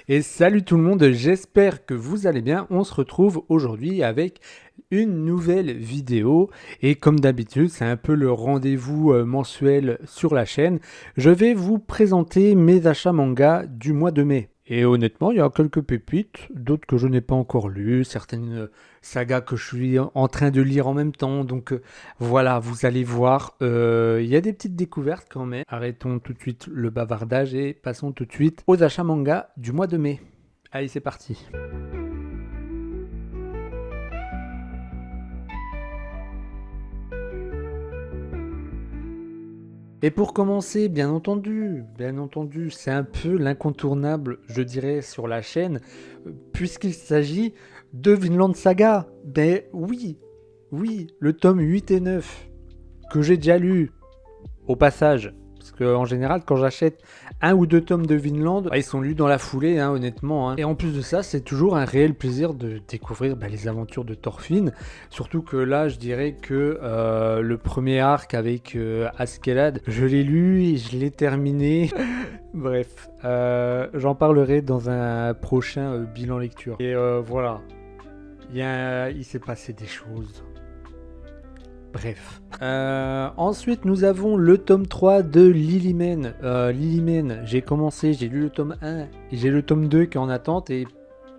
Et salut tout le monde, j'espère que vous allez bien. On se retrouve aujourd'hui avec une nouvelle vidéo et comme d'habitude, c'est un peu le rendez-vous mensuel sur la chaîne. Je vais vous présenter mes achats manga du mois de mai. Et honnêtement, il y a quelques pépites, d'autres que je n'ai pas encore lues, certaines sagas que je suis en train de lire en même temps. Donc voilà, vous allez voir, il y a des petites découvertes quand même. Arrêtons tout de suite le bavardage et passons tout de suite aux achats manga du mois de mai. Allez, c'est parti. Et pour commencer, bien entendu, c'est un peu l'incontournable, je dirais, sur la chaîne, puisqu'il s'agit de Vinland Saga. Ben oui, le tome 8 et 9, que j'ai déjà lu, au passage. Parce qu'en général, quand j'achète un ou deux tomes de Vinland, ils sont lus dans la foulée, hein, honnêtement. Et en plus de ça, c'est toujours un réel plaisir de découvrir les aventures de Thorfinn. Surtout que là, je dirais que le premier arc avec Askeladd, je l'ai lu et je l'ai terminé. Bref, j'en parlerai dans un prochain bilan lecture. Et voilà, il s'est passé des choses. Bref. Ensuite, nous avons le tome 3 de Lilyman. Lilyman, j'ai commencé, j'ai lu le tome 1 et j'ai le tome 2 qui est en attente. Et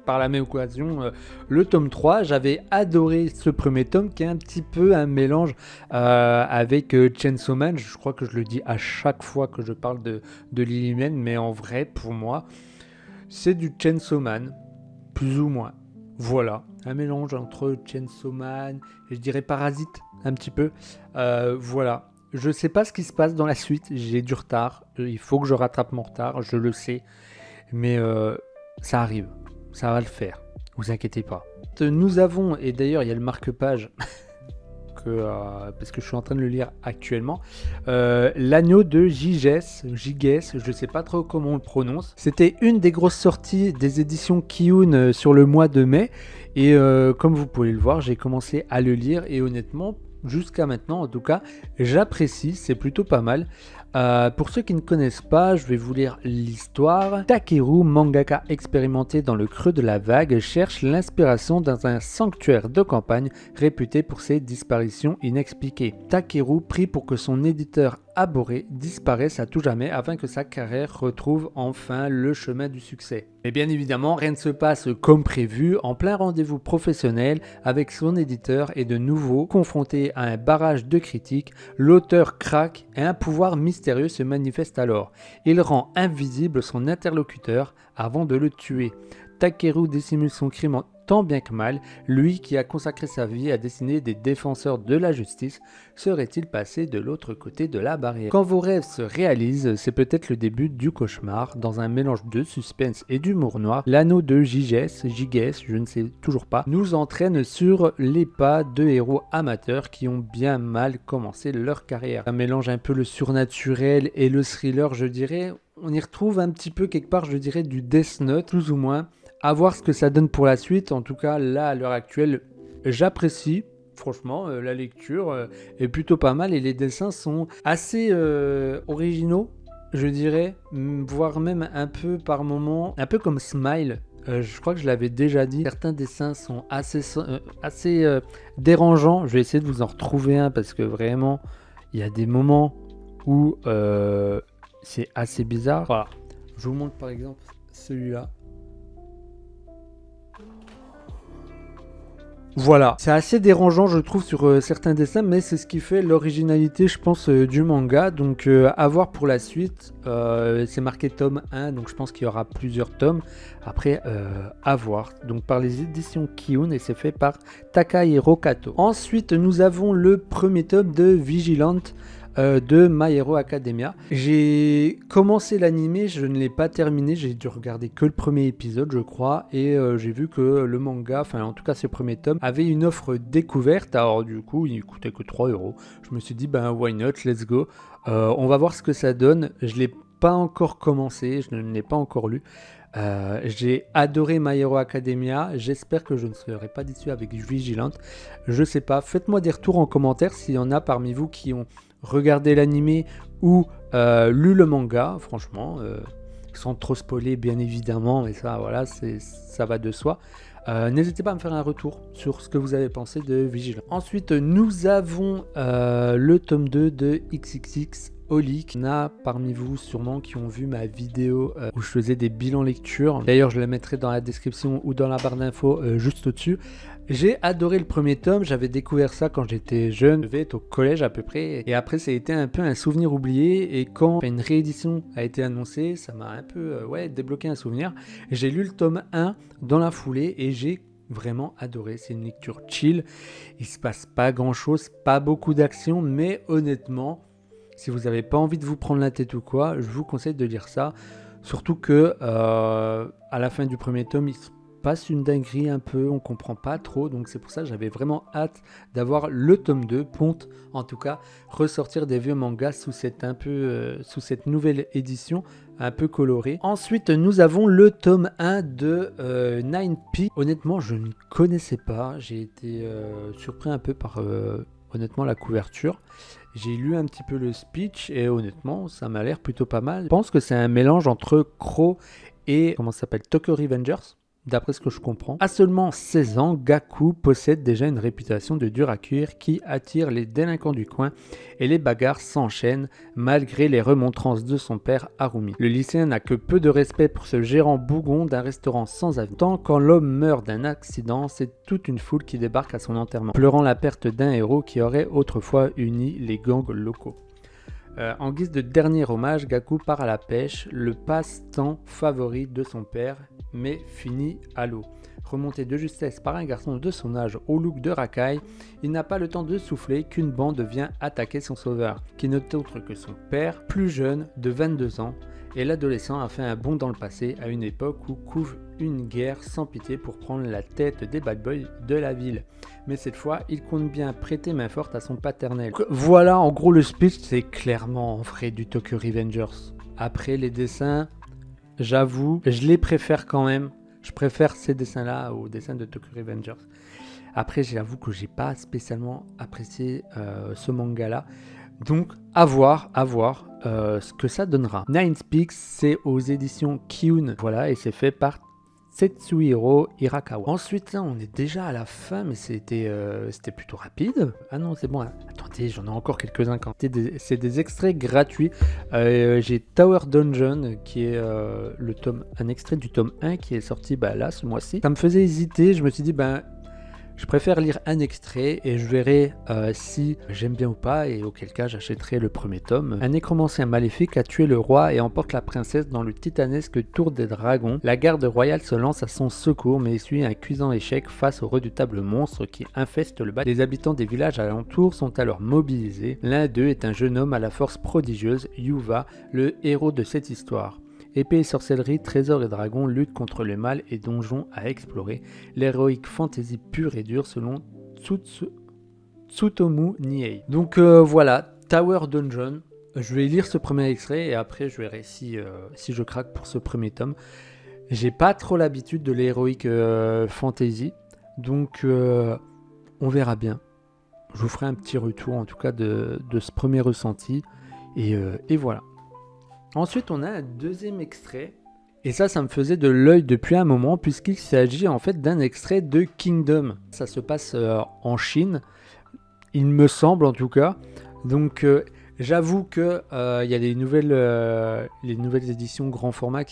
par la même occasion, le tome 3, j'avais adoré ce premier tome qui est un petit peu un mélange avec Chainsaw Man. Je crois que je le dis à chaque fois que je parle de Lilyman, mais en vrai, pour moi, c'est du Chainsaw Man, plus ou moins. Voilà, un mélange entre Chainsaw Man et je dirais Parasite, un petit peu. Voilà, je sais pas ce qui se passe dans la suite, j'ai du retard, il faut que je rattrape mon retard, je le sais, mais ça arrive, ça va le faire, vous inquiétez pas. Nous avons, et d'ailleurs il y a le marque-page, parce que je suis en train de le lire actuellement, l'agneau de Giges, je sais pas trop comment on le prononce. C'était une des grosses sorties des éditions Kiun sur le mois de mai, et comme vous pouvez le voir, j'ai commencé à le lire, et honnêtement, jusqu'à maintenant en tout cas, j'apprécie, c'est plutôt pas mal. Pour ceux qui ne connaissent pas, je vais vous lire l'histoire. Takeru, mangaka expérimenté dans le creux de la vague, cherche l'inspiration dans un sanctuaire de campagne réputé pour ses disparitions inexpliquées. Takeru prie pour que son éditeur abhorré disparaisse à tout jamais afin que sa carrière retrouve enfin le chemin du succès. Mais bien évidemment, rien ne se passe comme prévu. En plein rendez-vous professionnel avec son éditeur et de nouveau confronté à un barrage de critiques, l'auteur craque et un pouvoir mystérieux se manifeste alors. Il rend invisible son interlocuteur avant de le tuer. Takeru dissimule son crime tant bien que mal, lui qui a consacré sa vie à dessiner des défenseurs de la justice, serait-il passé de l'autre côté de la barrière? Quand vos rêves se réalisent, c'est peut-être le début du cauchemar. Dans un mélange de suspense et d'humour noir, l'anneau de Giges, je ne sais toujours pas, nous entraîne sur les pas de héros amateurs qui ont bien mal commencé leur carrière. Un mélange un peu le surnaturel et le thriller, je dirais. On y retrouve un petit peu quelque part, je dirais, du Death Note, plus ou moins. À voir ce que ça donne pour la suite. En tout cas, là, à l'heure actuelle, j'apprécie. Franchement, la lecture est plutôt pas mal et les dessins sont assez originaux, je dirais, voire même un peu par moments, un peu comme Smile. Je crois que je l'avais déjà dit. Certains dessins sont assez dérangeants. Je vais essayer de vous en retrouver un parce que vraiment, il y a des moments où c'est assez bizarre. Voilà. Je vous montre par exemple celui-là. Voilà, c'est assez dérangeant je trouve sur certains dessins, mais c'est ce qui fait l'originalité je pense du manga, donc à voir pour la suite. C'est marqué tome 1, donc je pense qu'il y aura plusieurs tomes, après à voir, donc par les éditions Kiun et c'est fait par Takahiro Kato. Ensuite nous avons le premier tome de Vigilant, de My Hero Academia. J'ai commencé l'anime, je ne l'ai pas terminé, j'ai dû regarder que le premier épisode je crois, et j'ai vu que le manga, enfin en tout cas ce premier tome, avait une offre découverte, alors du coup il coûtait que 3€. Je me suis dit why not, let's go. On va voir ce que ça donne, je l'ai pas encore commencé, je ne l'ai pas encore lu. J'ai adoré My Hero Academia, j'espère que je ne serai pas déçu avec Vigilant, je sais pas, faites-moi des retours en commentaire s'il y en a parmi vous qui ont regardé l'anime ou lu le manga, franchement sans trop spoiler bien évidemment, mais ça voilà, ça va de soi. N'hésitez pas à me faire un retour sur ce que vous avez pensé de Vigilant. Ensuite, nous avons le tome 2 de XXX Holic. Il y en a parmi vous sûrement qui ont vu ma vidéo où je faisais des bilans lecture. D'ailleurs, je la mettrai dans la description ou dans la barre d'infos juste au-dessus. J'ai adoré le premier tome, j'avais découvert ça quand j'étais jeune, je devais être au collège à peu près, et après ça a été un peu un souvenir oublié, et quand une réédition a été annoncée, ça m'a un peu débloqué un souvenir. J'ai lu le tome 1 dans la foulée, et j'ai vraiment adoré, c'est une lecture chill, il se passe pas grand chose, pas beaucoup d'action, mais honnêtement, si vous n'avez pas envie de vous prendre la tête ou quoi, je vous conseille de lire ça, surtout que à la fin du premier tome, il se passe une dinguerie un peu, on comprend pas trop, donc c'est pour ça que j'avais vraiment hâte d'avoir le tome 2, Ponte en tout cas, ressortir des vieux mangas sous cette nouvelle édition un peu colorée. Ensuite nous avons le tome 1 de 9P. Honnêtement je ne connaissais pas, j'ai été surpris un peu par honnêtement la couverture. J'ai lu un petit peu le speech et honnêtement ça m'a l'air plutôt pas mal. Je pense que c'est un mélange entre Crow et comment ça s'appelle, Tokyo Revengers, d'après ce que je comprends. À seulement 16 ans, Gaku possède déjà une réputation de dur à cuire qui attire les délinquants du coin et les bagarres s'enchaînent malgré les remontrances de son père Harumi. Le lycéen n'a que peu de respect pour ce gérant bougon d'un restaurant sans habitants. Quand l'homme meurt d'un accident, c'est toute une foule qui débarque à son enterrement, pleurant la perte d'un héros qui aurait autrefois uni les gangs locaux. En guise de dernier hommage, Gaku part à la pêche, le passe-temps favori de son père, mais finit à l'eau. Remonté de justesse par un garçon de son âge au look de racaille, il n'a pas le temps de souffler qu'une bande vient attaquer son sauveur, qui n'est autre que son père, plus jeune, de 22 ans, et l'adolescent a fait un bond dans le passé à une époque où couvre une guerre sans pitié pour prendre la tête des bad boys de la ville. Mais cette fois, il compte bien prêter main forte à son paternel. Voilà, en gros, le speech, c'est clairement en vrai du Tokyo Revengers. Après, les dessins, j'avoue, je les préfère quand même. Je préfère ces dessins-là aux dessins de Tokyo Revengers. Après, j'avoue que j'ai pas spécialement apprécié ce manga-là. Donc, à voir ce que ça donnera. Nine Peaks, c'est aux éditions Kiun. Voilà, et c'est fait par Setsuhiro Hirakawa. Ensuite, là, on est déjà à la fin, mais c'était plutôt rapide. Ah non, c'est bon. Hein. Attendez, j'en ai encore quelques-uns. C'est des extraits gratuits. J'ai Tower Dungeon, qui est un extrait du tome 1 qui est sorti là, ce mois-ci. Ça me faisait hésiter. Je me suis dit, je préfère lire un extrait et je verrai si j'aime bien ou pas, et auquel cas j'achèterai le premier tome. Un nécromancien maléfique a tué le roi et emporte la princesse dans le titanesque tour des dragons. La garde royale se lance à son secours mais essuie un cuisant échec face au redoutable monstre qui infeste le bas. Les habitants des villages alentours sont alors mobilisés. L'un d'eux est un jeune homme à la force prodigieuse, Yuva, le héros de cette histoire. Épée et sorcellerie, trésors et dragons, lutte contre le mal et donjons à explorer. L'héroïque fantasy pure et dure selon Tsutomu Niei. Donc voilà, Tower Dungeon. Je vais lire ce premier extrait et après je verrai si je craque pour ce premier tome. J'ai pas trop l'habitude de l'héroïque fantasy, donc on verra bien. Je vous ferai un petit retour en tout cas de ce premier ressenti et voilà. Ensuite, on a un deuxième extrait. Et ça me faisait de l'œil depuis un moment, puisqu'il s'agit en fait d'un extrait de Kingdom. Ça se passe en Chine, il me semble en tout cas. Donc, j'avoue que il y a les nouvelles éditions grand format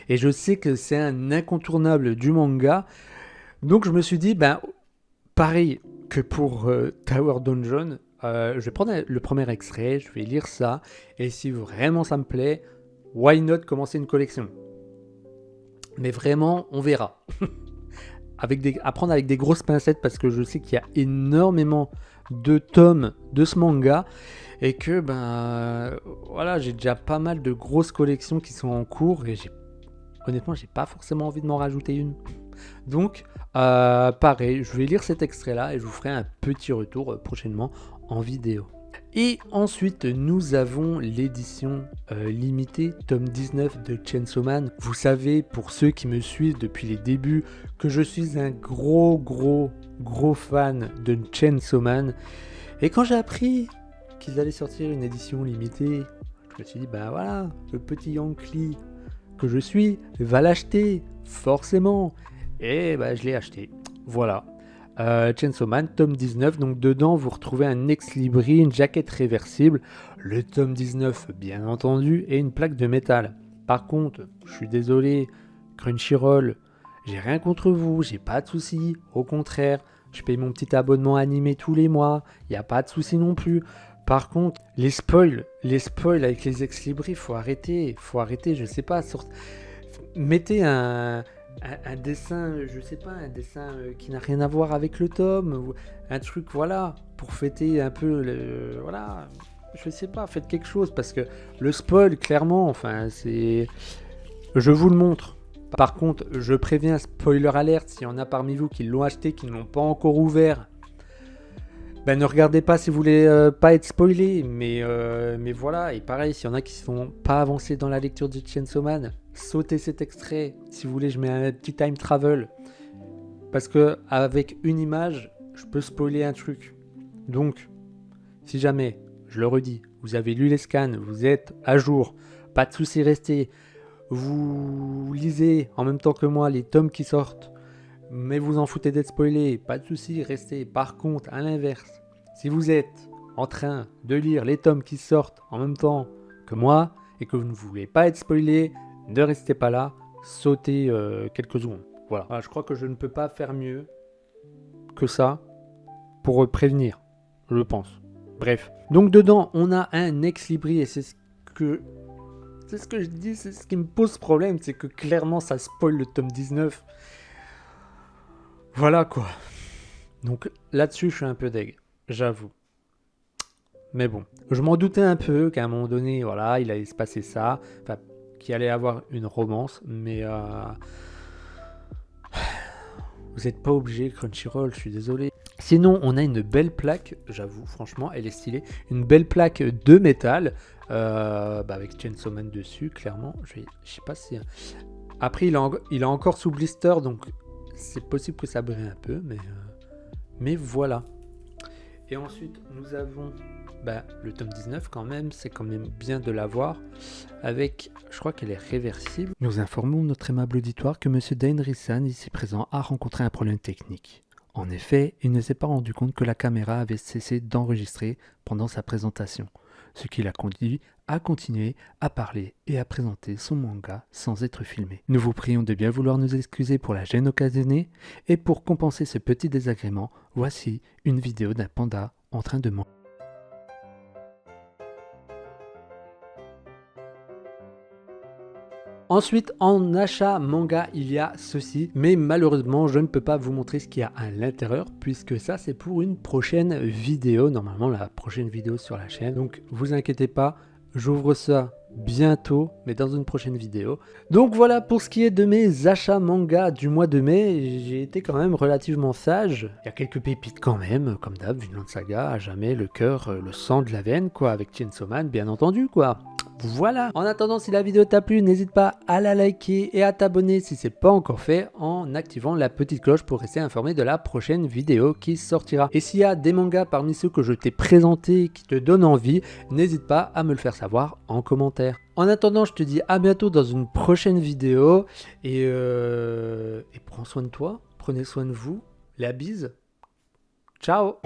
et je sais que c'est un incontournable du manga. Donc, je me suis dit, pareil que pour Tower Dungeon, je vais prendre le premier extrait, je vais lire ça, et si vraiment ça me plaît, why not commencer une collection? Mais vraiment, on verra. À prendre avec des grosses pincettes, parce que je sais qu'il y a énormément de tomes de ce manga, et que voilà, j'ai déjà pas mal de grosses collections qui sont en cours, et honnêtement, j'ai pas forcément envie de m'en rajouter une. Donc, pareil, je vais lire cet extrait-là et je vous ferai un petit retour prochainement en vidéo. Et ensuite, nous avons l'édition limitée, tome 19 de Chainsaw Man. Vous savez, pour ceux qui me suivent depuis les débuts, que je suis un gros fan de Chainsaw Man. Et quand j'ai appris qu'ils allaient sortir une édition limitée, je me suis dit, voilà, le petit Yankee que je suis va l'acheter, forcément. Et bah, je l'ai acheté. Voilà. Chainsaw Man, tome 19. Donc dedans, vous retrouvez un ex-libris, une jaquette réversible, le tome 19, bien entendu, et une plaque de métal. Par contre, je suis désolé, Crunchyroll, j'ai rien contre vous, j'ai pas de soucis. Au contraire, je paye mon petit abonnement animé tous les mois, il n'y a pas de soucis non plus. Par contre, les spoils avec les ex-libris, faut arrêter, je sais pas, mettez un dessin, je sais pas, un dessin qui n'a rien à voir avec le tome, ou un truc, voilà, pour fêter un peu, voilà, je sais pas, faites quelque chose, parce que le spoil, clairement, enfin, c'est... Je vous le montre. Par contre, je préviens, spoiler alert, s'il y en a parmi vous qui l'ont acheté, qui ne l'ont pas encore ouvert, ben ne regardez pas si vous voulez pas être spoilé, mais voilà, et pareil, s'il y en a qui ne sont pas avancés dans la lecture de Chainsaw Man, sautez cet extrait, si vous voulez je mets un petit time travel, parce que avec une image, je peux spoiler un truc. Donc, si jamais, je le redis, vous avez lu les scans, vous êtes à jour, pas de soucis, restez, vous lisez en même temps que moi les tomes qui sortent, mais vous en foutez d'être spoilé, pas de soucis, restez. Par contre, à l'inverse, si vous êtes en train de lire les tomes qui sortent en même temps que moi et que vous ne voulez pas être spoilé, ne restez pas là, sautez quelques secondes. Voilà, je crois que je ne peux pas faire mieux que ça pour prévenir, je pense. Bref, donc dedans, on a un ex-libris et c'est ce que je dis, c'est ce qui me pose problème, c'est que clairement ça spoil le tome 19. Voilà quoi. Donc là-dessus, je suis un peu deg, j'avoue. Mais bon, je m'en doutais un peu qu'à un moment donné, voilà, il allait se passer ça, enfin, qu'il allait avoir une romance, mais vous n'êtes pas obligé, Crunchyroll, je suis désolé. Sinon, on a une belle plaque, j'avoue, franchement, elle est stylée. Une belle plaque de métal, avec Chainsaw Man dessus, clairement. Je sais pas si... Après, il est encore sous blister, donc c'est possible que ça brille un peu, mais voilà. Et ensuite, nous avons le tome 19 quand même, c'est quand même bien de l'avoir, avec, je crois qu'elle est réversible. Nous informons notre aimable auditoire que Monsieur Dainri-san, ici présent, a rencontré un problème technique. En effet, il ne s'est pas rendu compte que la caméra avait cessé d'enregistrer pendant sa présentation, ce qui l'a conduit à continuer à parler et à présenter son manga sans être filmé. Nous vous prions de bien vouloir nous excuser pour la gêne occasionnée, et pour compenser ce petit désagrément, voici une vidéo d'un panda en train de manger. Ensuite, en achat manga, il y a ceci, mais malheureusement, je ne peux pas vous montrer ce qu'il y a à l'intérieur, puisque ça, c'est pour une prochaine vidéo, normalement la prochaine vidéo sur la chaîne. Donc, vous inquiétez pas, j'ouvre ça bientôt, mais dans une prochaine vidéo. Donc voilà pour ce qui est de mes achats manga du mois de mai, j'ai été quand même relativement sage. Il y a quelques pépites quand même, comme d'hab, Vinland Saga, à jamais le cœur, le sang de la veine, quoi, avec Chainsaw Man, bien entendu, quoi. Voilà. En attendant, si la vidéo t'a plu, n'hésite pas à la liker et à t'abonner si c'est pas encore fait en activant la petite cloche pour rester informé de la prochaine vidéo qui sortira. Et s'il y a des mangas parmi ceux que je t'ai présentés qui te donnent envie, n'hésite pas à me le faire savoir en commentaire. En attendant, je te dis à bientôt dans une prochaine vidéo et prends soin de toi, prenez soin de vous, la bise, ciao.